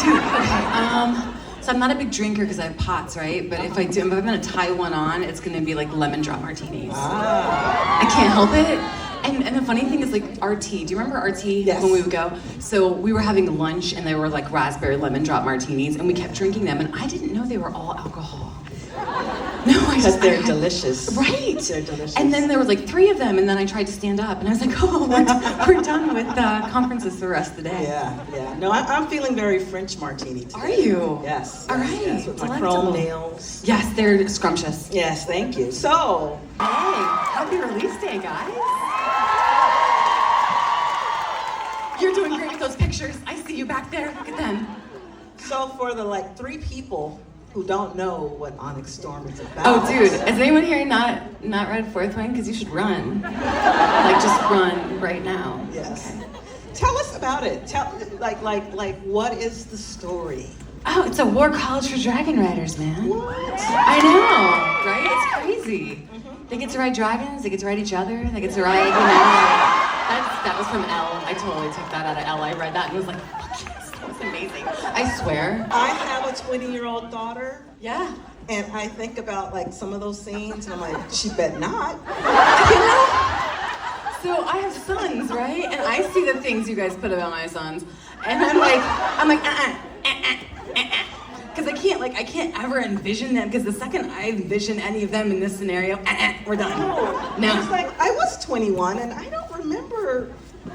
Dude, okay, so I'm not a big drinker because I have POTS, right? But if I'm gonna tie one on, it's gonna be like lemon drop martinis. I can't help it. And the funny thing is, like, RT, do you remember RT? Yes. When we would go? So we were having lunch and they were like raspberry lemon drop martinis and we kept drinking them and I didn't know they were all alcohol. No, because they're delicious. Right. They're delicious. And then there was like 3 of them and then I tried to stand up and I was like, oh, we're done with conferences for the rest of the day. Yeah. No, I'm feeling very French martini today. Are you? Yes. All right. Yes, with my Delectable. chrome nails. Yes, they're scrumptious. Yes, thank you. So, Hey, happy release day, guys. You're doing great with those pictures. I see you back there. Look at them. so for the 3 people who don't know what Onyx Storm is about. Oh, dude, has anyone here not read Fourth Wing? Because you should run. Just run right now. Yes. Okay. Tell us about it. Tell what is the story? Oh, it's a war college for dragon riders, man. What? I know, right? It's crazy. They get to ride dragons, they get to ride each other, they get to ride, that was from L. I totally took that out of L. I read that and was like, fuck yes, that was amazing. I swear. I have a 20-year-old daughter. Yeah. And I think about some of those scenes and I'm like, she bet not. So I have sons, right? And I see the things you guys put about my sons. And I'm like, because I can't ever envision them, because the second I envision any of them in this scenario, we're done. No. It's like, I was 21 and I don't remember. I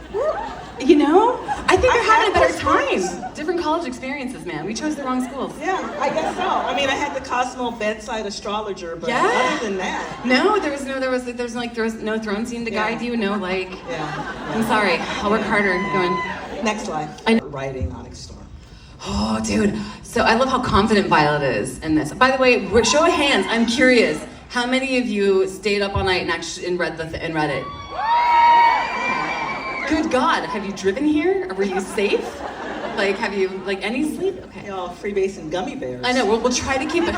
think they're having a better those time. Different college experiences, man. We chose the wrong schools. Yeah, I guess so. I mean, I had the Cosmo bedside astrologer, but Yeah. other than that. No, there was no throne scene to guide you, no Yeah. I'm sorry, I'll work harder going. Next life, writing Onyx Storm. Oh, dude. So I love how confident Violet is in this. By the way, show of hands, I'm curious. How many of you stayed up all night and read it? Good God, have you driven here? Or were you safe? Have you, any sleep? Okay. Freebase gummy bears. I know, we'll try to keep it,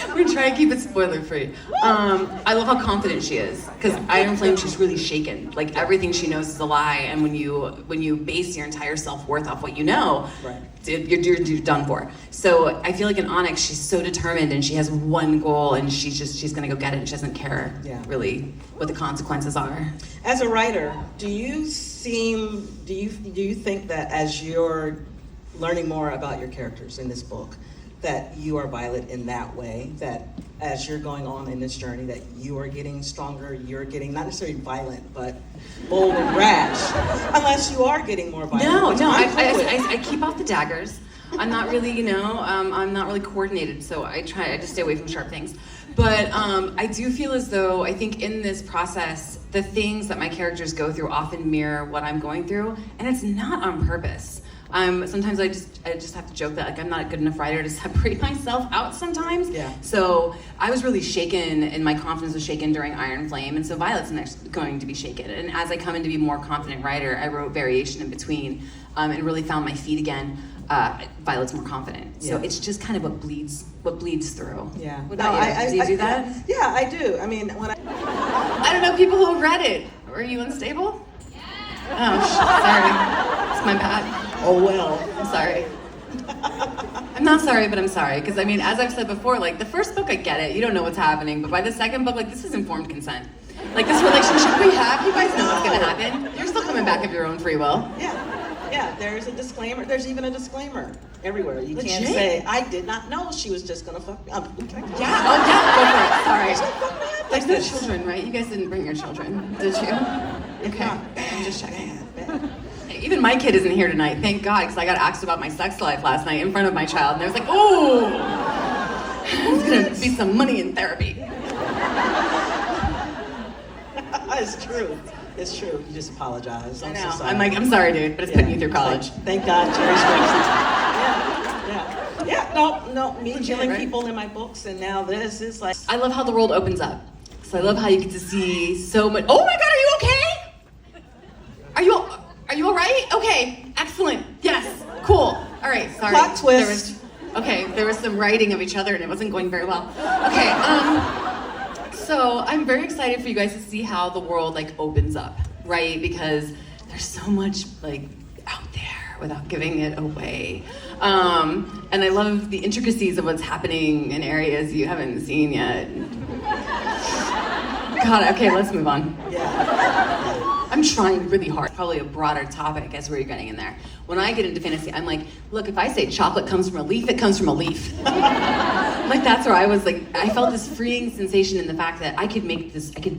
we're gonna try to keep it spoiler free. I love how confident she is, because Iron Flame, she's really shaken. Everything she knows is a lie, and when you base your entire self-worth off what you know, right. You're done for. So I feel like in Onyx, she's so determined and she has one goal and she's gonna go get it and she doesn't care really what the consequences are. As a writer, do you think that as you're learning more about your characters in this book, that you are Violet in that way, that as you're going on in this journey, that you are getting stronger, you're getting not necessarily violent, but bold and rash, unless you are getting more violent? No, I keep off the daggers. I'm not really, I'm not really coordinated, so I try to stay away from sharp things. But I do feel as though, I think in this process, the things that my characters go through often mirror what I'm going through, and it's not on purpose. Sometimes I just have to joke that I'm not a good enough writer to separate myself out sometimes. Yeah. So I was really shaken, and my confidence was shaken during Iron Flame, and so Violet's next going to be shaken. And as I come in to be a more confident writer, I wrote variation in between, and really found my feet again. Violet's more confident. So it's just kind of what bleeds through. Yeah. What about you? Do you do that? Yeah, I do. I mean, I don't know people who have read it. Were you unstable? Oh, sorry. It's my bad. Oh well. I'm sorry. I'm not sorry, but I'm sorry. Because as I've said before, the first book I get it, you don't know what's happening. But by the second book, this is informed consent. This relationship we have, you guys know what's gonna happen. You're still coming back of your own free will. Yeah, there's a disclaimer. There's even a disclaimer everywhere. You Legit? can't say, I did not know she was just gonna fuck me up. Go for it. Sorry. There's no this. children, right? You guys didn't bring your children, did you? Okay. I'm just checking. Even my kid isn't here tonight, thank God, because I got asked about my sex life last night in front of my child, and I was like, oh, there's gonna be some money in therapy. It's true. It's true. You just apologize. I know. So sorry. I'm sorry, dude, but it's putting you through college. Thank God, Jerry Springsteen. Yeah. No. Me killing right? people in my books, and now this is like. I love how the world opens up. So I love how you get to see so much. Oh my God, are you okay? Are you all right? Okay, excellent. Yes, cool. All right, sorry. Plot twist. There was some writing of each other, and it wasn't going very well. Okay. So I'm very excited for you guys to see how the world opens up, right? Because there's so much out there without giving it away. And I love the intricacies of what's happening in areas you haven't seen yet. God, okay, let's move on. Yeah. I'm trying really hard. Probably a broader topic as where you're getting in there. When I get into fantasy, I'm like, look, if I say chocolate comes from a leaf, it comes from a leaf. Like that's where I was like, I felt this freeing sensation in the fact that I could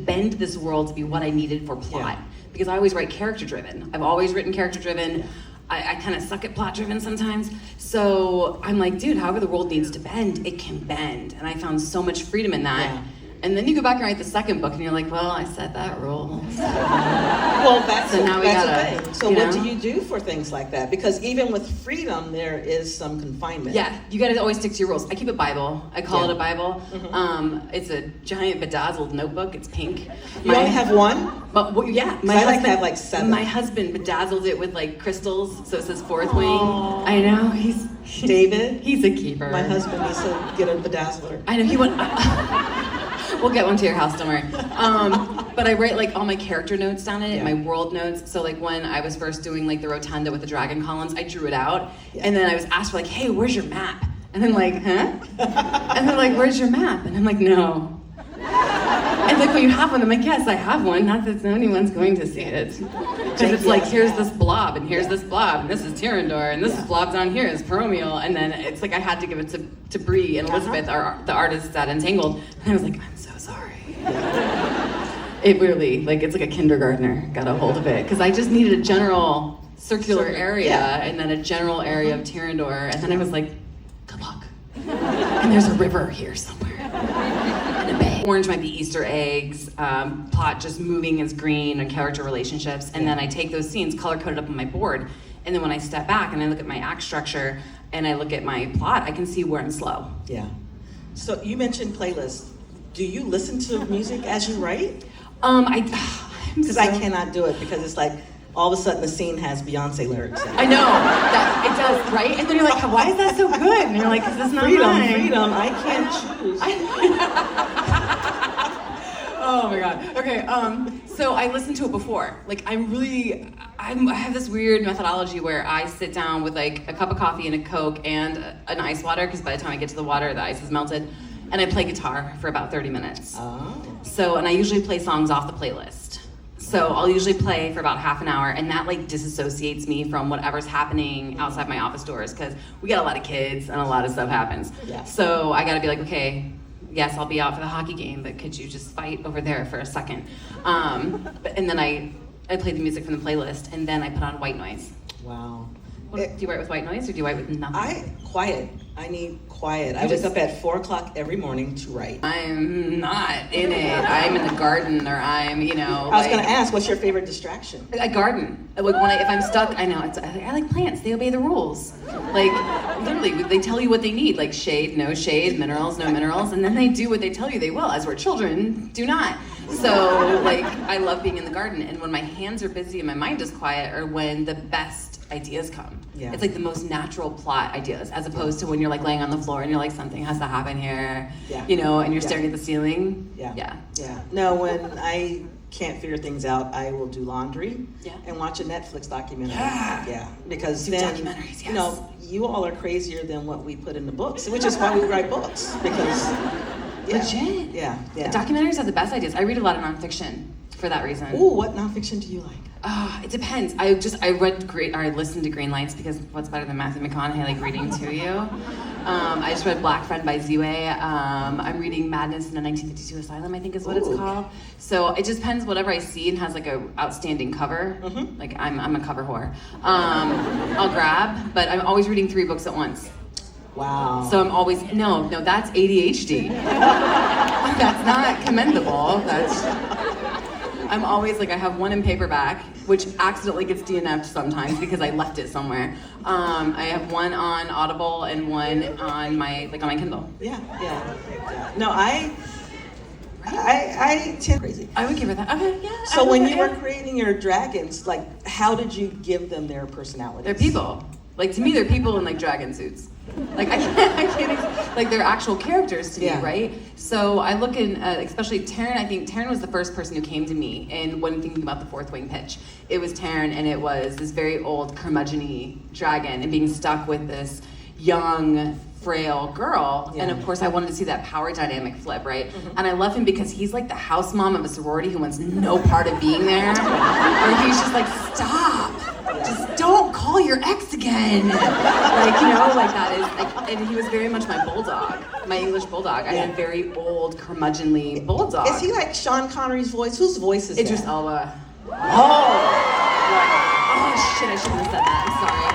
bend this world to be what I needed for plot. Yeah. Because I always write character driven. I've always written character driven. I kind of suck at plot driven sometimes. So I'm like, dude, however the world needs to bend, it can bend. And I found so much freedom in that. Yeah. And then you go back and write the second book and you're like, well, I set that rule. Well, that's So now we that's gotta, the thing. So you what know? do you do for things like that? Because even with freedom, there is some confinement. Yeah, you gotta always stick to your rules. I keep a Bible. I call Yeah. it a Bible. Mhm. It's a giant bedazzled notebook. It's pink. You only have one? But well, yeah, I have like 7. My husband bedazzled it with like crystals, so it says fourth wing. Aw. I know he's David? He's a keeper. My husband needs to get a bedazzler. I know he went. We'll get one to your house, don't worry. But I write like all my character notes down in it, Yeah. my world notes. So like when I was first doing like the rotunda with the dragon columns, I drew it out, Yeah. and then I was asked for like, hey, where's your map? And then like, huh? And they're like, where's your map? And I'm like, no. And like, well, you have one. I'm like, yes, I have one. Not that anyone's going to see it. Because it's like, here's this blob, and here's this blob, and this is Tyrandor, and this blob down here is Peromiel. And then it's like I had to give it to Bree and Elizabeth, the artists at Entangled. And I was like, I'm so sorry. It really, like, it's like a kindergartner got a hold of it. Because I just needed a general circular area, yeah. and then a general area of Tyrandor. And then I was like, good luck. And there's a river here somewhere. And a bay. Orange might be Easter eggs, plot just moving is green, and character relationships. And then I take those scenes, color coded up on my board. And then when I step back and I look at my act structure and I look at my plot, I can see where I'm slow. Yeah. So you mentioned playlists. Do you listen to music as you write? Because I cannot do it because it's like all of a sudden the scene has Beyonce lyrics in it. I know, it does, right? And then you're like, why is that so good? And you're like, because it's not mine. Freedom, I can't choose. Oh my God. Okay, so I listened to it before. Like I have this weird methodology where I sit down with like a cup of coffee and a Coke and an ice water, because by the time I get to the water, the ice is melted. And I play guitar for about 30 minutes. Oh. So, and I usually play songs off the playlist. So I'll usually play for about half an hour, and that like disassociates me from whatever's happening outside my office doors, because we got a lot of kids and a lot of stuff happens. Yeah. So I gotta be like, okay, yes, I'll be out for the hockey game, but could you just fight over there for a second? And then I play the music from the playlist, and then I put on white noise. Wow. Do you write with white noise, or do you write with nothing? Quiet. I need quiet. I wake up at 4 o'clock every morning to write. I'm not in it. I'm in the garden, or I'm, I was going to ask, what's your favorite distraction? I garden. Like if I'm stuck, I know. I like plants. They obey the rules. Like literally, they tell you what they need. Like shade, no shade. Minerals, no minerals. And then they do what they tell you they will. As we're children, do not. So like, I love being in the garden. And when my hands are busy and my mind is quiet, or when the best ideas come. Yeah. It's like the most natural plot ideas, as opposed to when you're like laying on the floor and you're like, something has to happen here. Yeah. And you're staring at the ceiling. Yeah. No, when I can't figure things out, I will do laundry and watch a Netflix documentary. Yeah. Because then, documentaries, yes. You all are crazier than what we put in the books, which is why we write books. Because, legit. Yeah. Documentaries have the best ideas. I read a lot of nonfiction for that reason. Ooh, what nonfiction do you like? It depends. I listened to Green Lights, because what's better than Matthew McConaughey like reading to you? I just read Black Friend by Ziwe. I'm reading Madness in a 1952 Asylum, I think is what it's called. So it just depends. Whatever I see and has like a outstanding cover, like I'm a cover whore, I'll grab. But I'm always reading 3 books at once. Wow. So I'm always, no, that's ADHD. That's not commendable. I'm always like, I have one in paperback, which accidentally gets DNF'd sometimes because I left it somewhere. I have one on Audible and one on my Kindle. Yeah. No, I tend crazy. I would give it that. Okay, yeah. So when you were creating your dragons, like, how did you give them their personality? They're people. Like, to me, they're people in like dragon suits. Like, I can't, like, they're actual characters to me, right? So I look in, especially Taryn, I think Taryn was the first person who came to me, and when thinking about the Fourth Wing pitch, it was Taryn, and it was this very old curmudgeon-y dragon, and being stuck with this young, frail girl, and of course I wanted to see that power dynamic flip, right? And I love him because he's like the house mom of a sorority who wants no part of being there, or he's just like, stop, just don't call your ex again, like, you know, like that is, like, and he was very much my bulldog, my English bulldog. I had a very old, curmudgeonly bulldog. Is he like Sean Connery's voice? Whose voice is Idris that? Elba. Oh shit, I shouldn't have said that, I'm sorry.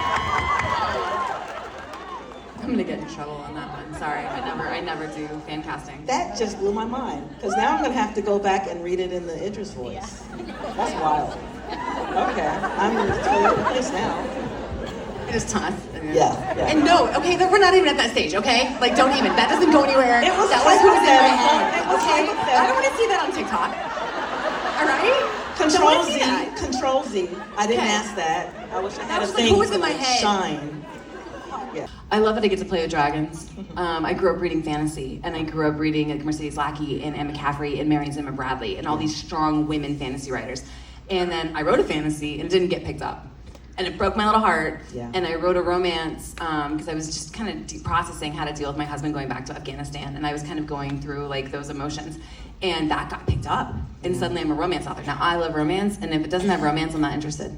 I'm gonna get in trouble on that one. Sorry, I never do fan casting. That just blew my mind, because now I'm gonna have to go back and read it in the Idris voice. That's wild. Okay, I'm totally pissed now. Just toss. Yeah. And no, okay, we're not even at that stage, okay? Like, don't even. That doesn't go anywhere. It was that was who was in my hypothetical. head. It was Okay? hypothetical. I don't want to see that on TikTok. All right? Control Don't wanna see that. Z. Control Z. I didn't Okay. ask that. I wish I had a was like, thing who was for in my like head? shine. Yeah. I love that I get to play with dragons. I grew up reading fantasy, and I grew up reading like Mercedes Lackey and Anne McCaffrey and Marion Zimmer Bradley and all these strong women fantasy writers. And then I wrote a fantasy and it didn't get picked up. And it broke my little heart. Yeah. And I wrote a romance because I was just kind of processing how to deal with my husband going back to Afghanistan. And I was kind of going through like those emotions. And that got picked up. And suddenly I'm a romance author. Now I love romance, and if it doesn't have romance, I'm not interested.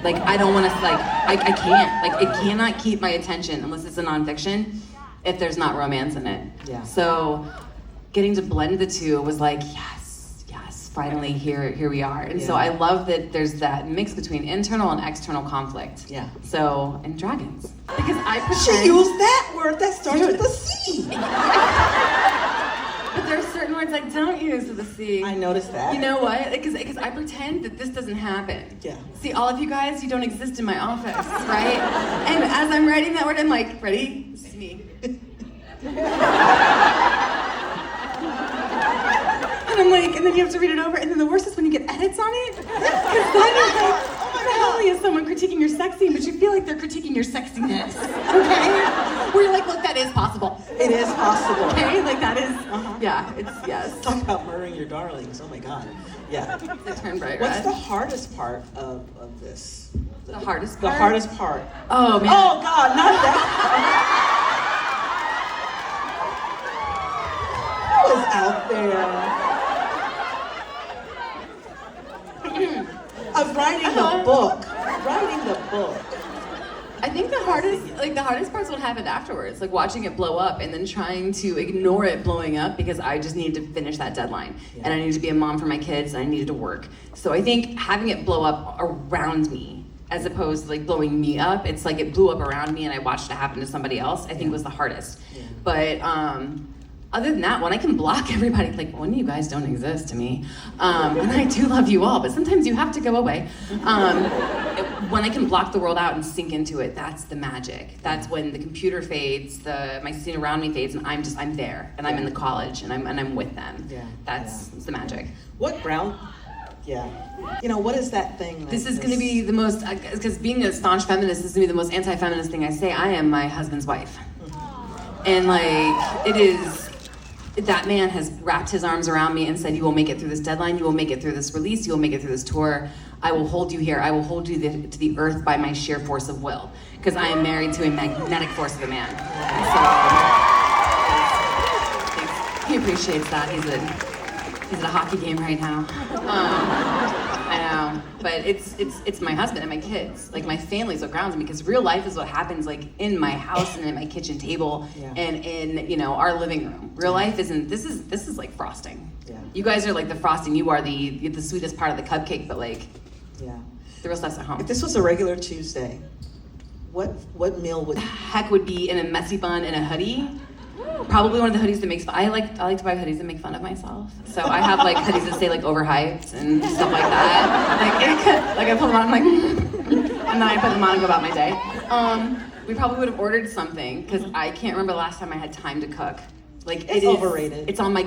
Like, I don't want to, like, I can't. Like, it cannot keep my attention unless it's a nonfiction if there's not romance in it. Yeah. So getting to blend the two was like, yes, finally here we are. And so I love that there's that mix between internal and external conflict. Yeah. So, and dragons. Because I pretend... She used that word that starts with a C. But there are certain words I don't use with a C. I noticed that. You know what? Because I pretend that this doesn't happen. Yeah. See, all of you guys, you don't exist in my office, right? And as I'm writing that word, I'm like, ready? This is me. And I'm like, and then you have to read it over, and then the worst is when you get edits on it. Because then it's like, not only is someone critiquing your sex scene, but you feel like they're critiquing your sexiness, okay? Where you're like, look, that is possible. It is possible. Okay, like that is, yeah, it's, yes. Talk about murdering your darlings. Oh my God. Yeah. They turn bright What's red. the hardest part of this? The hardest The part? hardest part. Oh, man. Oh God, not that. Who is out there? Of writing the book. Writing the book. I think the hardest part's what happened afterwards, like watching it blow up and then trying to ignore it blowing up because I just needed to finish that deadline. And I needed to be a mom for my kids and I needed to work. So I think having it blow up around me as opposed to like blowing me up, it's like it blew up around me and I watched it happen to somebody else, I think was the hardest. But other than that, when I can block everybody, like one of you guys don't exist to me, and I do love you all, but sometimes you have to go away. When I can block the world out and sink into it, that's the magic. That's when the computer fades, my scene around me fades, and I'm there, and I'm in the college, and I'm with them. That's the magic. What ground? Yeah. You know, what is that thing? This is going to be the most, because being a staunch feminist, this is going to be the most anti-feminist thing I say. I am my husband's wife. And like, it is, that man has wrapped his arms around me and said, you will make it through this deadline, you will make it through this release, you will make it through this tour. I will hold you here, I will hold you to the earth by my sheer force of will. Because I am married to a magnetic force of a man. So, he appreciates that. He's at a hockey game right now. I know, but it's my husband and my kids. Like my family's what grounds me because real life is what happens like in my house and at my kitchen table and in our living room. Real life isn't. This is like frosting. Yeah. You guys are like the frosting. You are the sweetest part of the cupcake, but like the real stuff's at home. If this was a regular Tuesday, what meal would heck would be in a messy bun and a hoodie? Probably one of the hoodies that makes fun. I like to buy hoodies that make fun of myself. So I have like hoodies that say like overhyped and stuff like that. Like I pull them on, I'm like, and then I put them on and go about my day. We probably would have ordered something because I can't remember the last time I had time to cook. Like it's overrated. It's on my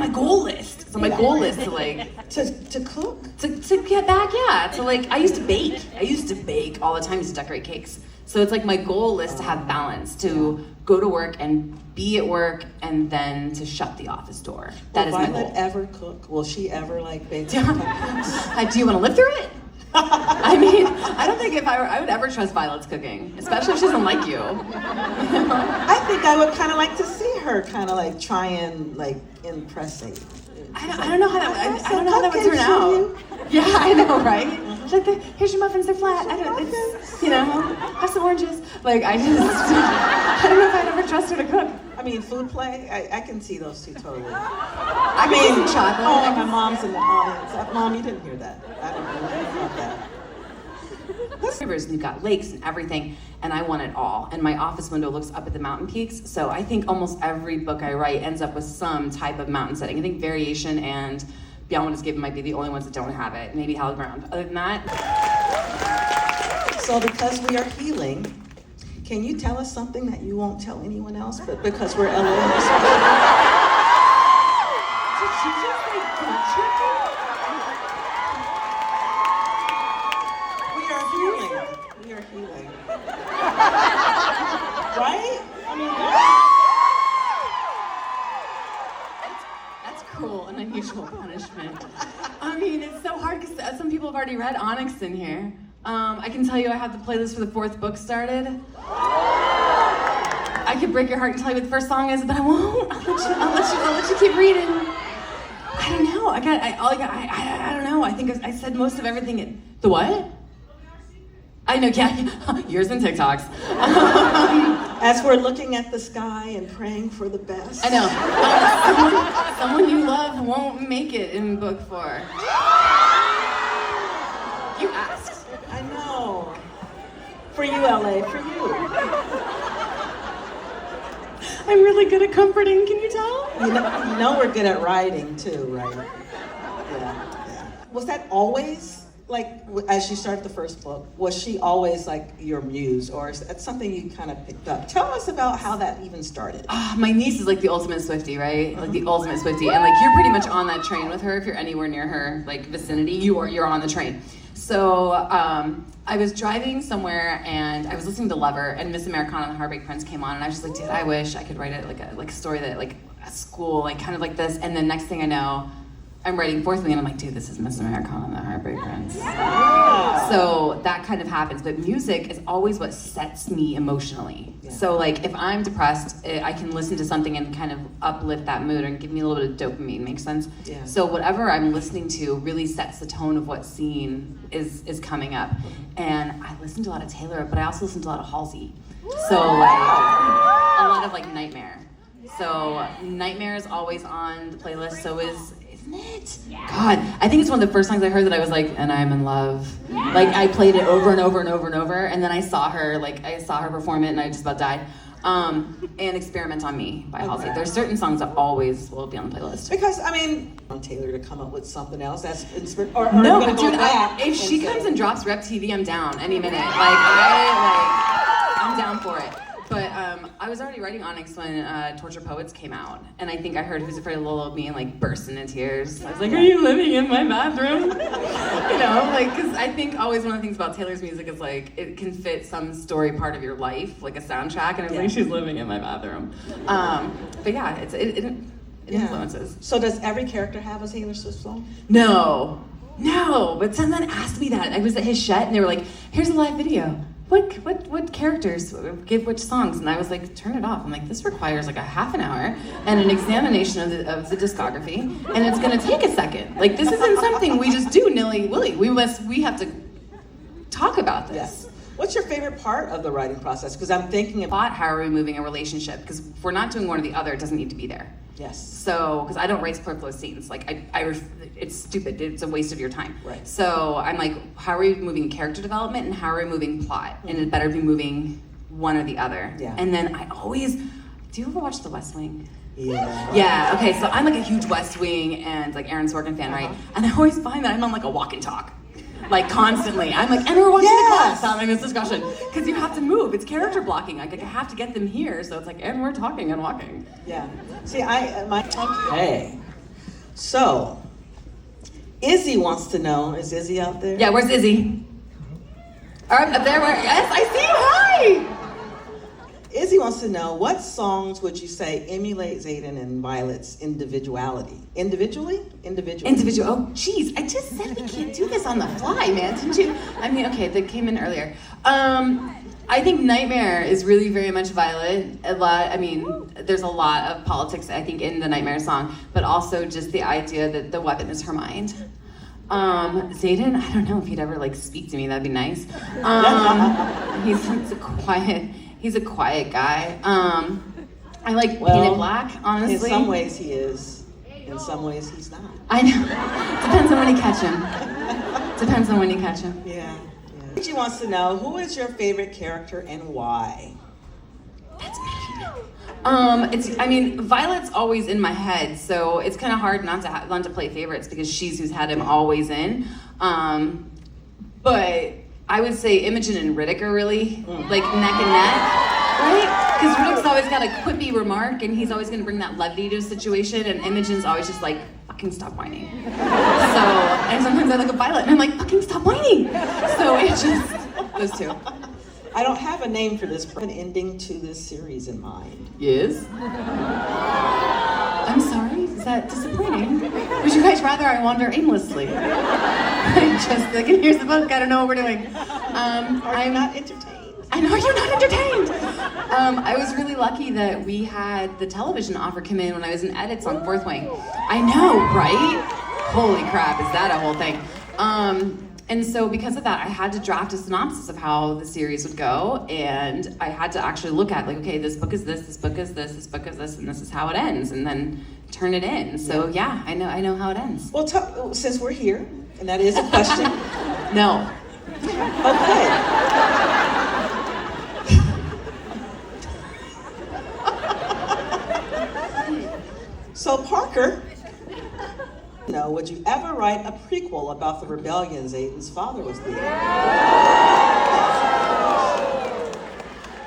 goal list. It's on my goal list to like to cook. To get back, to like I used to bake. I used to bake all the time. I used to decorate cakes. So it's like my goal is to have balance, to go to work and be at work, and then to shut the office door. That is my goal. Will Violet ever cook? Will she ever like bake? Do you want to live through it? I mean, I don't think I would ever trust Violet's cooking, especially if she doesn't like you. I think I would kind of like to see her kind of like try and like impress me. I don't know how that would turn out. Yeah, I know, right? She's like, here's your muffins, they're flat. I don't know, it's, have some oranges. Like, I don't know if I'd ever trust her to cook. I mean, food play, I can see those two totally. I mean, chocolate. Oh, my mom's in the audience. Mom, you didn't hear that. I don't know about that. Rivers, and you've got lakes and everything, and I want it all. And my office window looks up at the mountain peaks, so I think almost every book I write ends up with some type of mountain setting. I think Variation and Beyond What Is Given might be the only ones that don't have it. Maybe Hallowed Ground. Other than that. So because we are healing, can you tell us something that you won't tell anyone else, but because we're LA? Did she just say gut checking? We are healing. Right? I mean, that's cruel and unusual punishment. I mean, it's so hard because some people have already read Onyx in here. I can tell you I have the playlist for the 4th book started. I could break your heart and tell you what the first song is, but I won't. I'll let you keep reading. I don't know. I don't know. I think I said most of everything. The what? I know, yeah. Yours and TikToks. As we're looking at the sky and praying for the best. I know. Someone you love won't make it in book 4. You asked. I know. For you, LA, for you. I'm really good at comforting, can you tell? You know we're good at writing too, right? Yeah. Was that always, like, as you started the first book, was she always like your muse, or is that something you kind of picked up? Tell us about how that even started. My niece is like the ultimate Swiftie, right? Like the ultimate Swiftie, and like you're pretty much on that train with her. If you're anywhere near her like vicinity, you're on the train. So I was driving somewhere and I was listening to Lover, and Miss Americana and the Heartbreak Prince came on, and I was just like, dude, I wish I could write it like a story that like a school, like kind of like this. And then next thing I know, I'm writing Fourth Wing, and I'm like, dude, this is Miss Americana and the Heartbreak Prince. Yeah. So that kind of happens, but music is always what sets me emotionally. Yeah. So like if I'm depressed, I can listen to something and kind of uplift that mood and give me a little bit of dopamine. Makes sense? Yeah. So whatever I'm listening to really sets the tone of what scene is coming up. And I listen to a lot of Taylor, but I also listen to a lot of Halsey. So like a lot of like Nightmare. So Nightmare is always on the playlist. So isn't it? God, I think it's one of the first songs I heard that I was like, and I'm in love. Like I played it over and over and over and over, and then I saw her perform it, and I just about died. And Experiment on Me by Halsey. There's certain songs that always will be on the playlist. Because I mean, on Taylor to come up with something else that's inspired. No, but dude, if she comes and drops Rep TV, I'm down any minute. I'm down for it. But I was already writing Onyx when Torture Poets came out, and I think I heard Who's Afraid of Little Me and like burst into tears. I was like, "Are you living in my bathroom?" Because I think always one of the things about Taylor's music is like it can fit some story part of your life, like a soundtrack, and I was like, "She's living in my bathroom." But yeah, it influences. So does every character have a Taylor Swift song? No, but someone asked me that. I was at his shed, and they were like, "Here's a live video. What characters give which songs?" And I was like, turn it off. I'm like, this requires like a half an hour and an examination of the discography, and it's gonna take a second. Like this isn't something we just do nilly-willy. We have to talk about this. Yes. What's your favorite part of the writing process? Because I'm thinking about how are we moving a relationship? Because if we're not doing one or the other, it doesn't need to be there. Yes. So, because I don't write superfluous scenes. Like, it's stupid. It's a waste of your time. Right. So I'm like, how are we moving character development and how are we moving plot? Mm-hmm. And it better be moving one or the other. Yeah. And then do you ever watch The West Wing? Yeah. Yeah, okay, so I'm like a huge West Wing and like Aaron Sorkin fan, right? And I always find that I'm on like a walk and talk. Like constantly. I'm like, and we're watching the class having this discussion. Because you have to move. It's character blocking. Like I have to get them here. So it's like, and we're talking and walking. Yeah. See, okay. So, Izzy wants to know, is Izzy out there? Yeah, where's Izzy? Up there, yes, I see you. Hi. Izzy wants to know, what songs would you say emulate Zayden and Violet's individuality? Individually? Individual. Oh, geez, I just said we can't do this on the fly, man. Didn't you? I mean, okay, that came in earlier. I think Nightmare is really very much Violet. There's a lot of politics, I think, in the Nightmare song, but also just the idea that the weapon is her mind. Zayden, I don't know if he'd ever speak to me, that'd be nice. He's a quiet guy. I like Painted Black, honestly. In some ways he is. In some ways he's not. I know. Depends on when you catch him. Yeah. She wants to know, who is your favorite character and why? That's me. Violet's always in my head, so it's kind of hard not to play favorites because she's who's had him always in. But I would say Imogen and Riddick are really neck and neck, right? Because Riddick's always got a quippy remark, and he's always going to bring that levity to a situation, and Imogen's always just fucking stop whining. And sometimes I look at Violet, and I'm like, fucking stop whining. So it's just those two. I don't have a name for this, but an ending to this series in mind. Yes? I'm sorry, is that disappointing? Would you guys rather I wander aimlessly? Here's the book, I don't know what we're doing. I'm not entertained. I know you're not entertained. I was really lucky that we had the television offer come in when I was in edits on Fourth Wing. I know, right? Holy crap, is that a whole thing? And so because of that, I had to draft a synopsis of how the series would go, and I had to actually look at okay, this book is this book is this book is this, and this is how it ends, and then turn it in. So yeah, I know how it ends. Well, since we're here, and that is a question. No. Okay. So Parker, would you ever write a prequel about the rebellion Zayden's father was leading?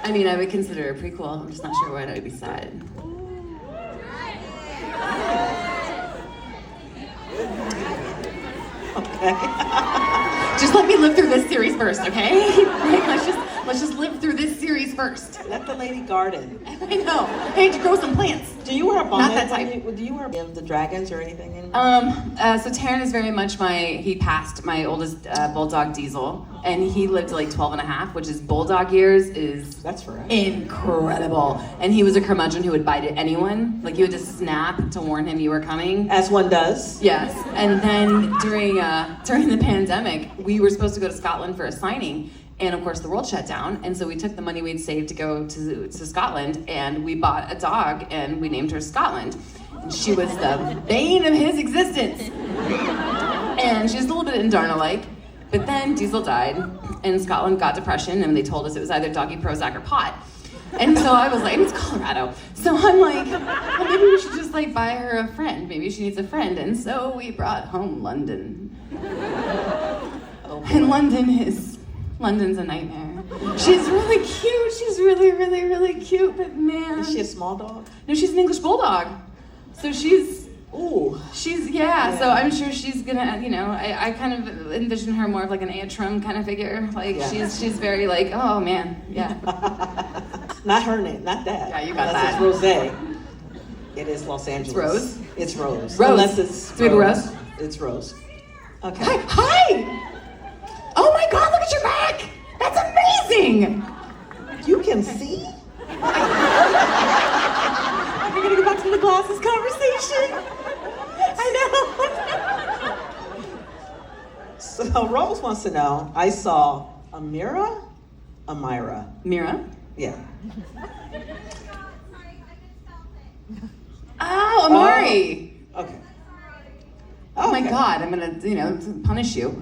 I would consider it a prequel. I'm just not sure what it would be set. Okay. Just let me live through this series first, okay? Let's just live through this series first. Let the lady garden. I know. I need to grow some plants. Do you wear a bonnet? Not that type. Do you wear the dragons or anything? So Taryn is very much he passed my oldest bulldog Diesel, and he lived to 12 and a half, which is bulldog years That's right. Incredible. And he was a curmudgeon who would bite at anyone. You would just snap to warn him you were coming. As one does. Yes. And then during the pandemic, we were supposed to go to Scotland for a signing. And of course the world shut down, and so we took the money we'd saved to go to Scotland, and we bought a dog, and we named her Scotland. And she was the bane of his existence. And she's a little bit Indarna-like, but then Diesel died, and Scotland got depression, and they told us it was either doggy Prozac or pot. And so I was it's Colorado. So I'm well, maybe we should just buy her a friend. Maybe she needs a friend. And so we brought home London. And London's a nightmare. She's really cute. She's really, really, really cute, but man. Is she a small dog? No, she's an English bulldog. So she's, ooh. Yeah, so I'm sure she's gonna, I kind of envision her more of an Antrim kind of figure. She's very oh man, yeah. Not her name, not that. Yeah, you got Unless that. It's Rose. It is Los Angeles. It's Rose? It's Rose. Rose. Unless it's Do we have a Rose? It's Rose. Okay. Hi! Oh my God, look at your back! That's amazing! You can see? We're gonna go back to the glasses conversation. I know. So Rose wants to know, I saw Amira? Mira? Yeah. Oh, Amari! Okay. Oh my God, I'm gonna, punish you.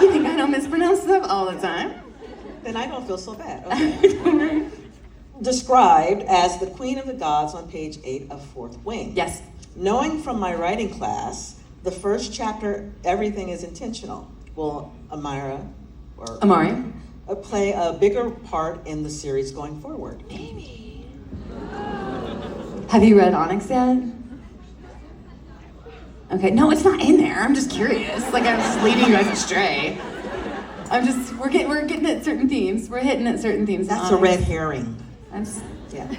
You think I don't mispronounce stuff all the time? Then I don't feel so bad. Okay. Described as the Queen of the Gods on page 8 of Fourth Wing. Yes. Knowing from my writing class, the first chapter, everything is intentional. Will Amari play a bigger part in the series going forward? Maybe. Have you read Onyx yet? Okay, no, it's not in there. I'm just curious. I'm just leading you guys astray. we're getting at certain themes. We're hitting at certain themes. That's a red herring. Yeah.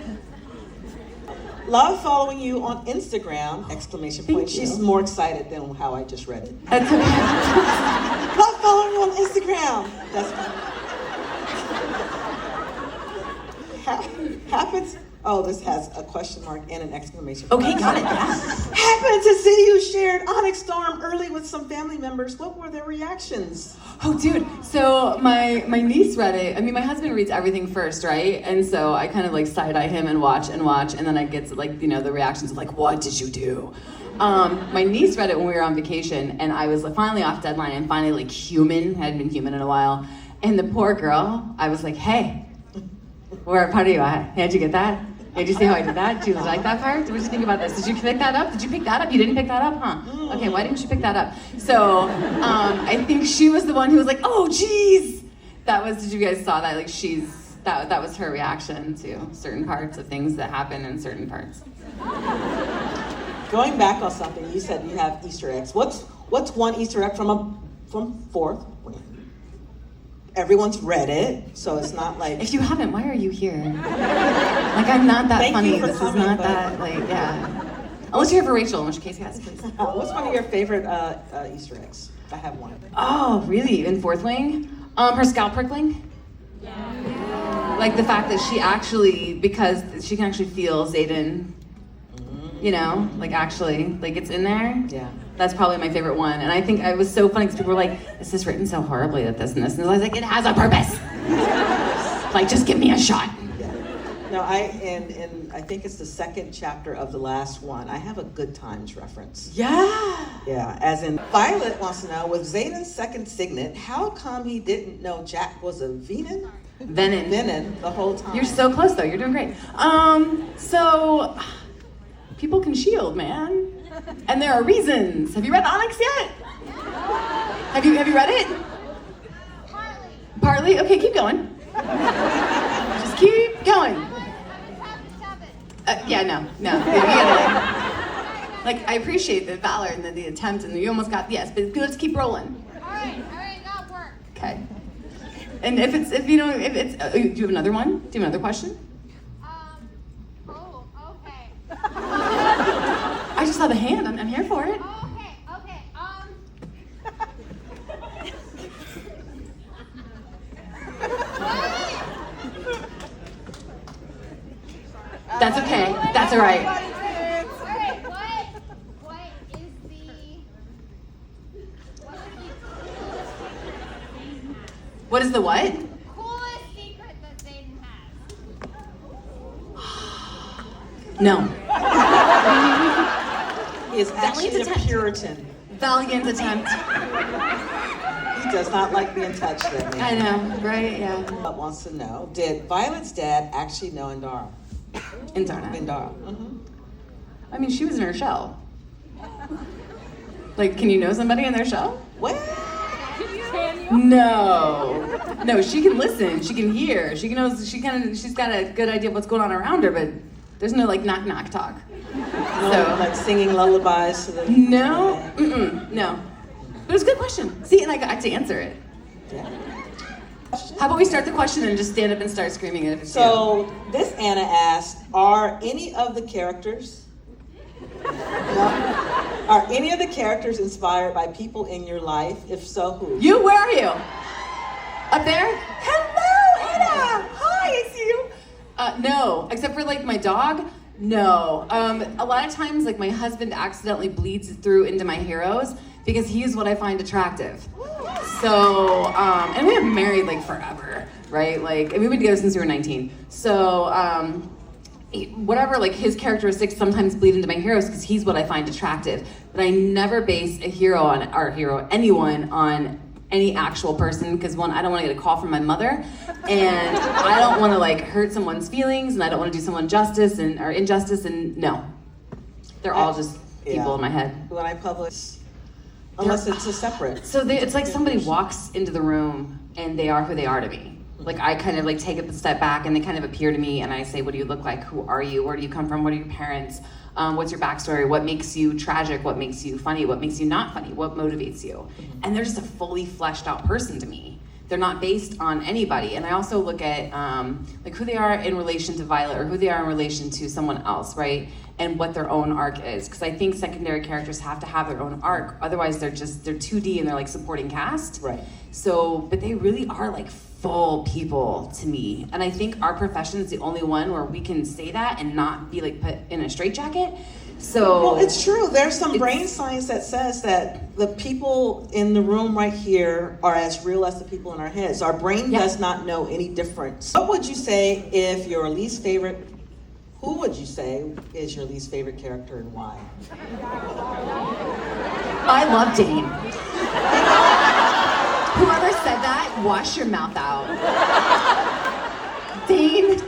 Love following you on Instagram, exclamation point. She's more excited than how I just read it. That's okay. Love following you on Instagram. That's fine. Happens. Oh, this has a question mark and an exclamation point. Okay, got it. Yes. Happened to see you shared Onyx dorm early with some family members. What were their reactions? Oh, dude. So my niece read it. I mean, my husband reads everything first, right? And so I kind of like side-eye him and watch, and then I get to like, you know, the reactions of like, what did you do? My niece read it when we were on vacation, and I was finally off deadline and finally like human. Hadn't been human in a while. And the poor girl, I was like, hey, where part are you at? How'd you get that? Did you see how I did that? Did you like that part? What did you think about this? Did you pick that up? Did you pick that up? You didn't pick that up, huh? Okay, why didn't you pick that up? So I think she was the one who was like, oh, geez. Did you guys saw that? Like that was her reaction to certain parts of things that happen in certain parts. Going back on something, you said you have Easter eggs. What's one Easter egg from fourth? Everyone's read it, so it's not like... If you haven't, why are you here? Like, I'm not that funny. This is not that, like, yeah. Unless you're here for Rachel, in which case, yes, please. What's one of your favorite Easter eggs? I have one. Oh, really? In Fourth Wing? Her scalp prickling? Yeah. Like the fact that she actually, because she can actually feel Zayden, you know, like actually, like it's in there. Yeah. That's probably my favorite one. And I think it was so funny because people were like, this is written so horribly that this and this. And I was like, it has a purpose. Like, just give me a shot. Yeah. No, I think it's the second chapter of the last one. I have a Good Times reference. Yeah. Yeah, as in Violet wants to know, with Zayden's second signet, how come he didn't know Jack was a Venin? Venin the whole time. You're so close though, you're doing great. So people can shield, man. And there are reasons. Have you read Onyx yet? Have you read it? Partly? Okay, keep going. Just keep going. Yeah, no. Like, I appreciate the valor and the attempt, and you almost got, yes, but let's keep rolling. All right, that worked. Okay. And do you have another one? Do you have another question? Okay. I just saw the hand. I'm here for it. Okay. That's okay. That's all right. What is the what? Coolest secret that Zayden has? No. He is actually a Puritan. Valiant attempt. He does not like being touched, that man. I know, right? Yeah. Wants to know, did Violet's dad actually know Indara? Indara. Mm-hmm. I mean, she was in her shell. Like, can you know somebody in their shell? What? No, she can listen, she can hear, she's got a good idea of what's going on around her, but there's no like knock talk. No, like singing lullabies to the... No. But it was a good question. See, and I got to answer it. Yeah. How about we start the question and just stand up and start screaming it if it's So, this Anna asked, are any of the characters inspired by people in your life? If so, who? You, where are you? Up there? Hello, Anna! Hi, I see you. No, except for like my dog. No. A lot of times, like my husband accidentally bleeds through into my heroes because he's what I find attractive. So, and we've been married like forever, right? Like, and we've been together since we were 19. So, whatever, like his characteristics sometimes bleed into my heroes because he's what I find attractive. But I never base anyone on any actual person because one, I don't want to get a call from my mother, and I don't want to like hurt someone's feelings, and I don't want to do someone justice or injustice, and no, they're all just people in my head. When I publish, unless it's a separate. So it's like somebody walks into the room and they are who they are to me. Like I kind of like take a step back and they kind of appear to me and I say, what do you look like? Who are you? Where do you come from? What are your parents? What's your backstory? What makes you tragic? What makes you funny? What makes you not funny? What motivates you? And they're just a fully fleshed out person to me They're not based on anybody. And I also look at like who they are in relation to Violet or who they are in relation to someone else, right? And what their own arc is. Because I think secondary characters have to have their own arc. Otherwise they're 2D and they're like supporting cast. Right. So, but they really are like full people to me. And I think our profession is the only one where we can say that and not be like put in a straitjacket. So well, it's true. There's some brain science that says that the people in the room right here are as real as the people in our heads. Our brain does not know any difference. What would you say if your least favorite, who would you say is your least favorite character and why? I love Dane. Whoever said that, wash your mouth out. Dane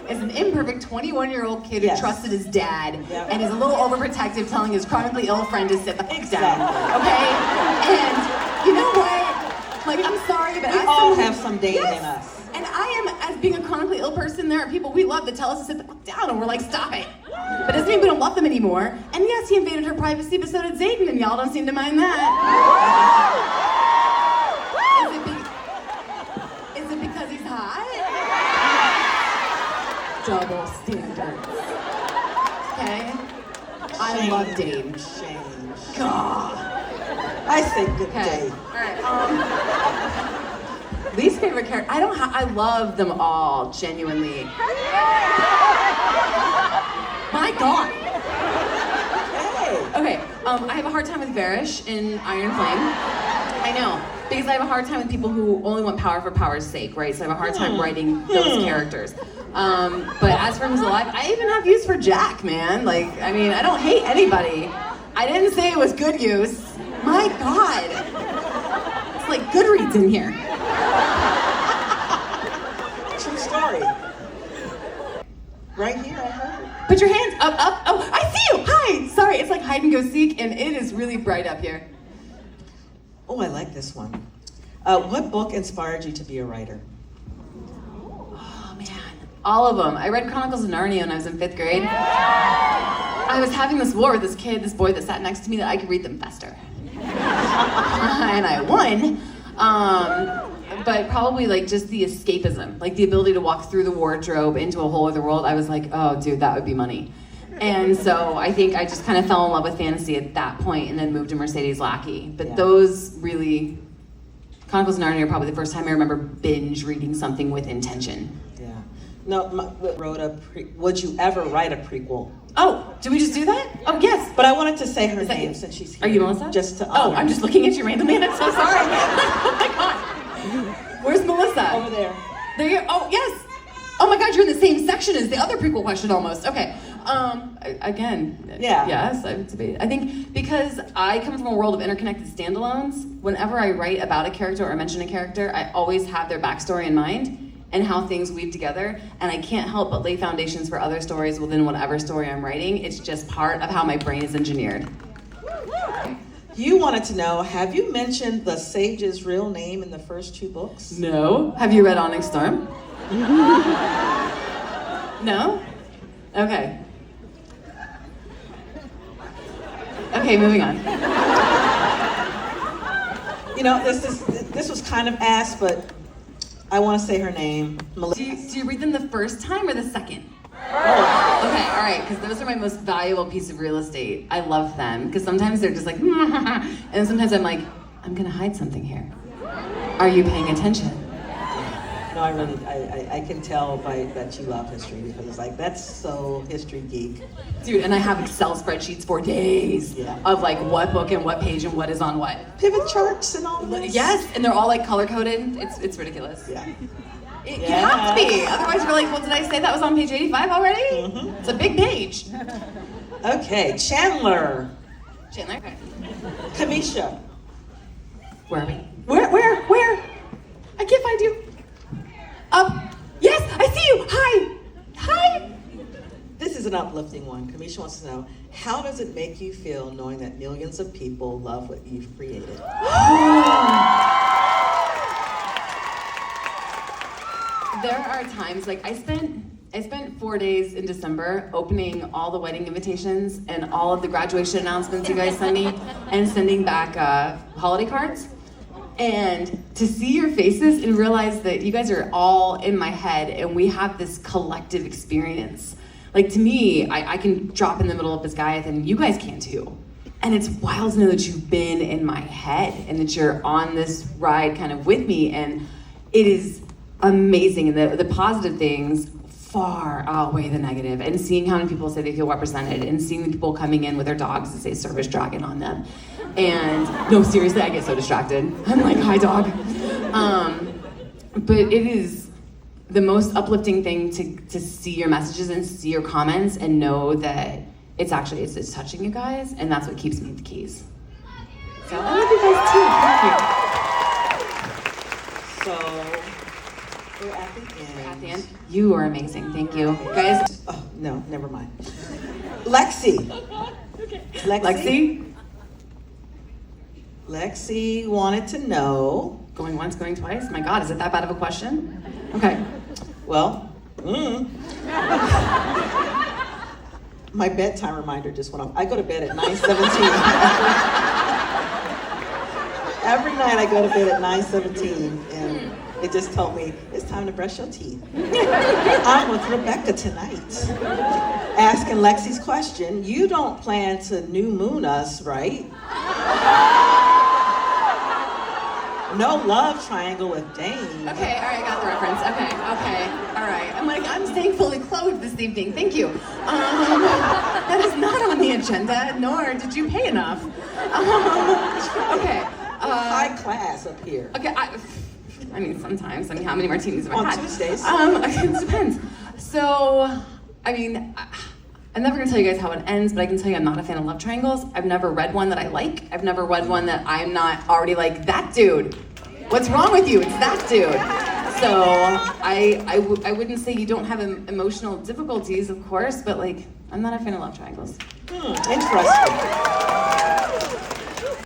is an imperfect 21-year-old kid who trusted his dad and is a little overprotective, telling his chronically ill friend to sit the fuck down. Okay? And you know what? Like, I'm sorry, but we all have some Dane in us. And I am, as being a chronically ill person, there are people we love that tell us to sit the fuck down, and we're like, stop it. But doesn't mean we don't love them anymore. And yes, he invaded her privacy, but so did Zayden, and y'all don't seem to mind that. Is it because he's hot? Double standards. Okay? I love Dane. Shame. God. I say good day. Alright, least favorite character, I love them all, genuinely. My God. Hey. Okay, I have a hard time with Varish in Iron Flame. I know, because I have a hard time with people who only want power for power's sake, right? So I have a hard time writing those characters. But as for who's alive, I even have use for Jack, man. Like, I mean, I don't hate anybody. I didn't say it was good use. My God. It's like Goodreads in here. True story. Right here, I heard it. Put your hands up. Oh, I see you. Hi. Sorry, it's like hide and go seek, and it is really bright up here. Oh, I like this one. What book inspired you to be a writer? Oh, man. All of them. I read Chronicles of Narnia when I was in 5th grade. I was having this war with this boy that sat next to me that I could read them faster. And I won. But probably like just the escapism, like the ability to walk through the wardrobe into a whole other world. I was like, oh, dude, that would be money. And so I think I just kind of fell in love with fantasy at that point and then moved to Mercedes Lackey. But those really, Chronicles of Narnia are probably the first time I remember binge reading something with intention. Yeah. No, would you ever write a prequel? Oh, did we just do that? Oh, yes. But I wanted to say her Is that name you? since she's here. Are you Melissa? Just to Oh, honor. I'm just looking at you randomly and I'm so sorry. Oh my God. Where's Melissa? Over there. There you Oh, yes. Oh my God, you're in the same section as the other prequel question almost. Okay. Again, yes, I think because I come from a world of interconnected standalones, whenever I write about a character or mention a character, I always have their backstory in mind and how things weave together, and I can't help but lay foundations for other stories within whatever story I'm writing. It's just part of how my brain is engineered. You wanted to know, have you mentioned the sage's real name in the first 2 books? No. Have you read Onyx Storm? No? Okay. Okay, moving on. You know, this was kind of asked, but I want to say her name. Do you read them the first time or the second? Oh. Okay, all right, because those are my most valuable piece of real estate. I love them, because sometimes they're just like, and sometimes I'm like, I'm gonna hide something here. Are you paying attention? No, I can tell that you love history because it's like, that's so history geek. Dude, and I have Excel spreadsheets for days of like what book and what page and what is on what. Pivot charts and all this. Yes, and they're all like color coded. It's ridiculous. Yeah. You have to be, otherwise you're like, well, did I say that was on page 85 already? Mm-hmm. It's a big page. Okay, Chandler. Chandler, okay. Kamisha. Where are we? Where? I can't find you. Up. Yes, I see you. Hi. This is an uplifting one. Kamisha wants to know, how does it make you feel knowing that millions of people love what you've created? There are times, like I spent 4 days in December opening all the wedding invitations and all of the graduation announcements you guys send me and sending back holiday cards. And to see your faces and realize that you guys are all in my head and we have this collective experience. Like to me, I can drop in the middle of this Gaiath and you guys can too. And it's wild to know that you've been in my head and that you're on this ride kind of with me, and it is amazing. And the positive things far outweigh the negative, and seeing how many people say they feel represented, and seeing the people coming in with their dogs that say Service Dragon on them. And no, seriously, I get so distracted. I'm like, hi dog. But it is the most uplifting thing to see your messages and see your comments and know that it's touching you guys, and that's what keeps me the keys. So I love you guys too. Thank So you. we're at the end. At the end, you are amazing. Thank you, guys. Oh no, never mind. Lexi. Lexi wanted to know. Going once, going twice. My God, is it that bad of a question? Okay. Well, my bedtime reminder just went off. I go to bed at 9:17. Every night I go to bed at 9:17, and it just told me it's time to brush your teeth. I'm with Rebecca tonight, asking Lexi's question. You don't plan to new moon us, right? No love triangle with Dane. Okay, all right, I got the reference. Okay, all right. I'm staying fully clothed this evening. Thank you. That is not on the agenda, nor did you pay enough. Okay. High class up here. Okay, I mean, sometimes. I mean, how many martinis have I had? On Tuesdays. It depends. So, I mean, I'm never gonna tell you guys how it ends, but I can tell you I'm not a fan of love triangles. I've never read one that I like. I've never read one that I'm not already like, that dude. What's wrong with you? It's that dude. So I wouldn't say you don't have emotional difficulties, of course, but like, I'm not a fan of love triangles. Interesting.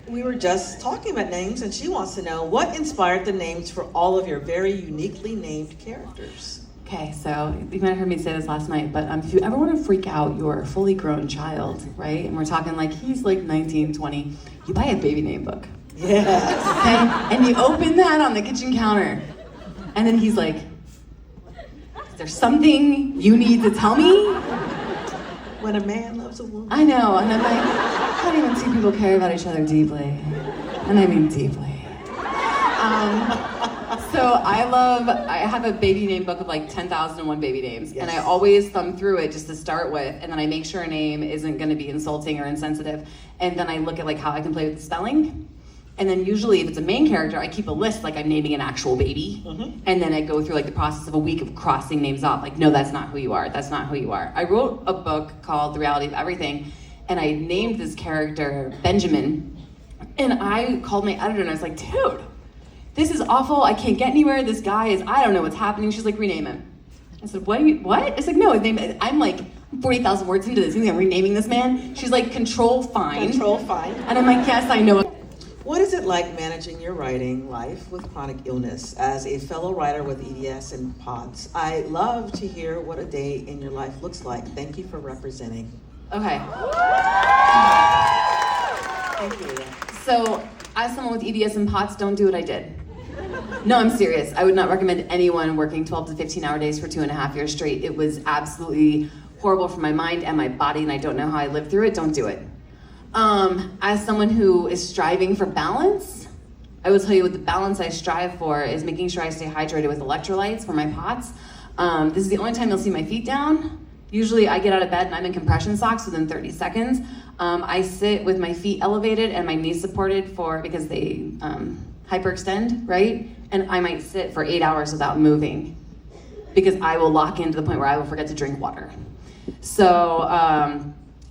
We were just talking about names, and she wants to know what inspired the names for all of your very uniquely named characters. Okay, so you might have heard me say this last night, but if you ever want to freak out your fully grown child, right? And we're talking like he's like 19, 20, you buy a baby name book. Yes. Okay? And you open that on the kitchen counter, and then he's like, is there something you need to tell me? When a man loves a woman. I know, and I'm like, I don't even see people care about each other deeply. And I mean deeply. So I have a baby name book of like 10,001 baby names, yes. And I always thumb through it just to start with, and then I make sure a name isn't gonna be insulting or insensitive, and then I look at like how I can play with the spelling. And then usually if it's a main character, I keep a list like I'm naming an actual baby. Mm-hmm. And then I go through like the process of a week of crossing names off. Like, no, that's not who you are. That's not who you are. I wrote a book called The Reality of Everything, and I named this character Benjamin. And I called my editor and I was like, dude, this is awful. I can't get anywhere. This guy is, I don't know what's happening. She's like, rename him. I said, what? It's like, no, his name, I'm like 40,000 words into this. You think I'm renaming this man? She's like, control fine. Control fine. And I'm like, yes, I know. What is it like managing your writing life with chronic illness as a fellow writer with EDS and POTS? I love to hear what a day in your life looks like. Thank you for representing. Okay. Thank you. So, as someone with EDS and POTS, don't do what I did. No, I'm serious. I would not recommend anyone working 12 to 15 hour days for 2.5 years straight. It was absolutely horrible for my mind and my body, and I don't know how I lived through it. Don't do it. As someone who is striving for balance, I will tell you what the balance I strive for is making sure I stay hydrated with electrolytes for my POTS. This is the only time you'll see my feet down. Usually I get out of bed and I'm in compression socks within 30 seconds. I sit with my feet elevated and my knees supported because they hyperextend, right? And I might sit for 8 hours without moving because I will lock into the point where I will forget to drink water. So,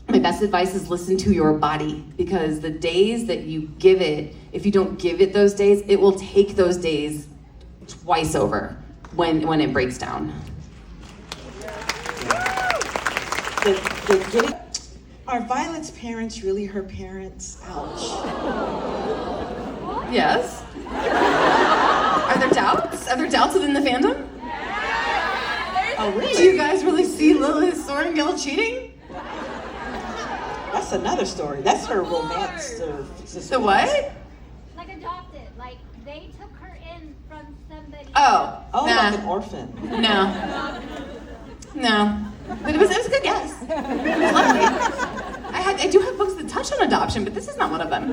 my best advice is listen to your body, because the days that you give it, if you don't give it those days, it will take those days twice over when it breaks down. Are Violet's parents really her parents? Ouch. Yes. Are there doubts? Are there doubts within the fandom? Oh, really? Do you guys really see Lilith Sorrengill cheating? That's another story. That's her romance. The what? Like adopted, like they took her in from somebody. Oh, Oh, nah. like an orphan. No. But it was a good guess. It was lovely. I do have books that touch on adoption, but this is not one of them.